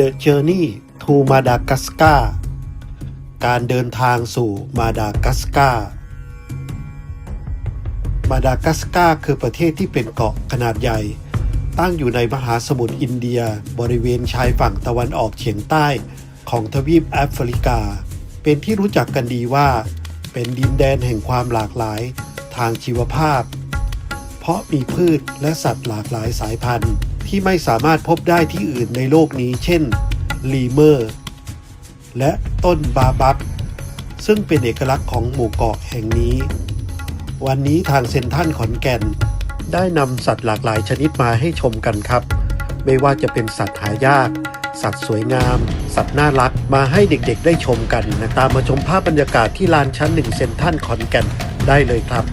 The Journey to Madagascar การเดินทางสู่มาดากัสการ์มาดากัสการ์คือประเทศที่เป็นเกาะขนาดใหญ่ตั้งอยู่ในมหาสมุทรอินเดียบริเวณชายฝั่งตะวันออกเฉียงใต้ของทวีปแอฟริกาเป็นที่รู้จักกันดีว่าเป็นดินแดนแห่งความหลากหลายทางชีวภาพเพราะมีพืชและสัตว์หลากหลายสายพันธุ์ที่ไม่สามารถพบได้ที่อื่นในโลกนี้เช่นลีเมอร์และต้นบาบับซึ่งเป็นเอกลักษณ์ของหมู่เกาะแห่งนี้วันนี้ทางเซ็นทรัลขอนแก่นได้นำสัตว์หลากหลายชนิดมาให้ชมกันครับไม่ว่าจะเป็นสัตว์หายากสัตว์สวยงามสัตว์น่ารักมาให้เด็กๆได้ชมกันนะตามมาชมภาพบรรยากาศที่ลานชั้น 1เซ็นทรัลขอนแก่นได้เลยครับ